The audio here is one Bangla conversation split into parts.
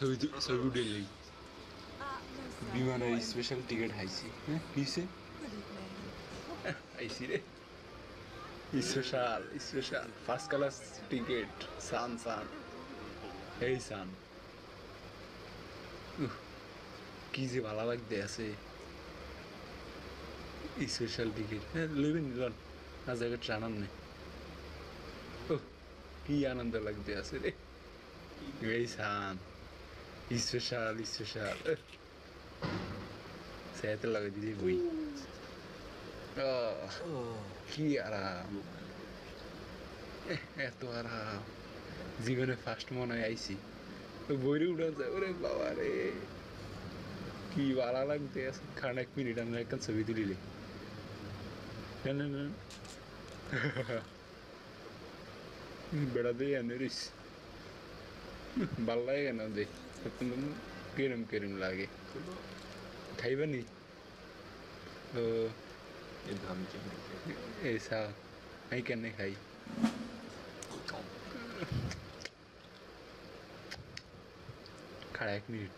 ছবি উঠে যাই বিমানের স্পেশাল টিকিট হাইছি হ্যাঁ কিসে আইসি রে special special first class ticket সান সান এই সান কি যে ভালো লাগতে আছে স্পেশাল টিকিট হ্যাঁ লইবেন নিলন আজ আগে ট্রানার নেই ও কি আনন্দ লাগতে আছে রে এই সান স্পেশাল স্পেশাল সেতে লাগাই দিদি বই কি আরাম এত আরাম জীবনে ফার্স্ট মনে হয় আইসি বইরে উঠে যায় ওরে বাবা রে কি ভালো লাগতে আছে খান 1 মিনিট আমরা একটা ছবি তুলিলে বেড়া দিয়ে এনে রিস ভাল লাগে কেন দে কেরম কেরম লাগে খাইবা নি ও ऐसा नहीं करने खाई खड़ा 1 मिनट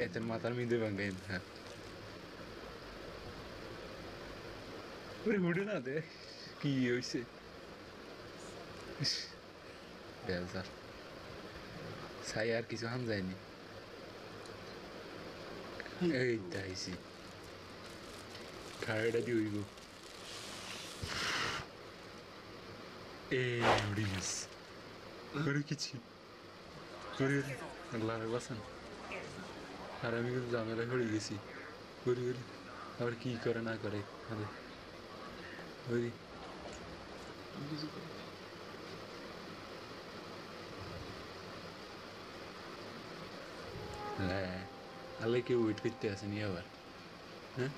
এত মাথার মধ্যে ভাঙে না ওরে উঠে না দে কি হইছে বেজার সাই আর কিছু হাম যায়নি এই তাইছি খাড়াটা দিয়ে হইব উড়িস করে কিছু করে আল্লাহ বাসান আর আমি কিন্তু ঝামেলা হয়ে গেছি করি করি আবার কি করে না করে আরে ওই হ্যাঁ আল্লাহ কেউ ওয়েট করতে আসেনি আবার হ্যাঁ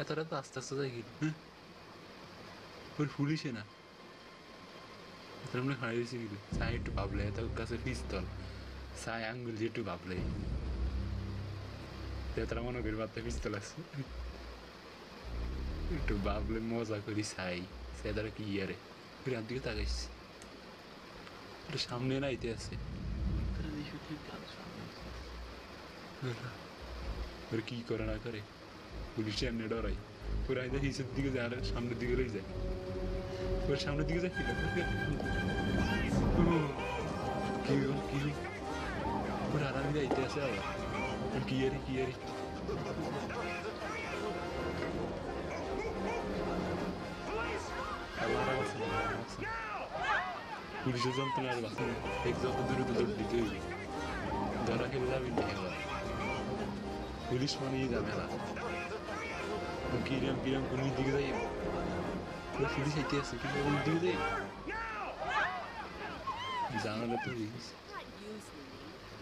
এতটা তো আস্তে আস্তে যাই কি হ্যাঁ ওর ফুলিসে না এত আমরা খাড়ি হয়েছি কিন্তু সাই একটু ভাবলে এত কাছে পিস্তল সাই আঙ্গুল দিয়ে একটু ভাবলে তারা মনে করি বাচ্চা পিস্তল আছে একটু ভাবলে মজা করি সাই সে তারা কি ইয়ারে রাত দিকে তাকাইস সামনে না আইতে আছে ওর কি করে না করে পুলিশে এমনি ডরাই ওরা আইতে হিসের দিকে যায় আর সামনের দিকে রয়ে যায় ওর সামনের দিকে যায় কি কি ওর আরামে আইতে আছে আবার কি আরে কি আরে পুলিশের যন্ত্রণার বাসে এক যত দ্রুত দৌড় দিতে হইবে ধরা খেলে যাবি না এবার পুলিশ মানেই যাবে না কিরম কিরম কোন দিকে যাই পুলিশ আইতে আছে কিন্তু কোন দিকে যাই জানালে তো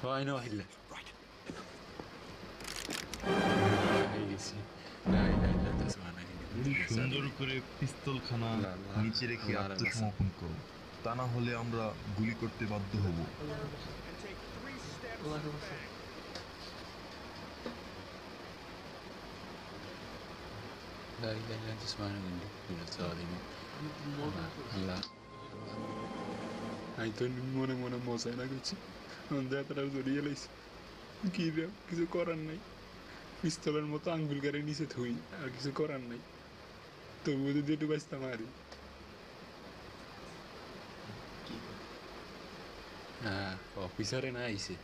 হয় না আহিলে সুন্দর করে পিস্তলখানা নিচে রেখে আত্মসমর্পণ করো তা না হলে আমরা গুলি করতে বাধ্য হব لا إله إلا أنت سبحانك إني كنت الظالمين আল্লাহ আমি তো মনে মনে মজাই না করছি যাত্রার জড়িয়ে লাইছি কি রে কিছু করার নাই পিস্তলের মতো আঙ্গুল গাড়ি নিচে থুই আর কিছু করার নাই তবুও যদি একটু বাঁচতে মারি হ্যাঁ অফিসারে না আইসে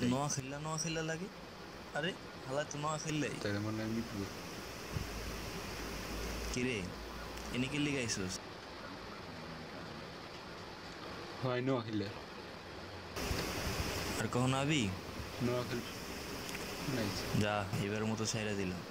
নোয়া খেলা লাগে আরে হালা তো নোয়া খেললে তাহলে মনে হয় মিটবো কিরে এনে কি লিগে আইসোস হয় নোয়া খেলে আর কখন আবি নোয়া খেল যা এবার মতো ছাইরা দিলাম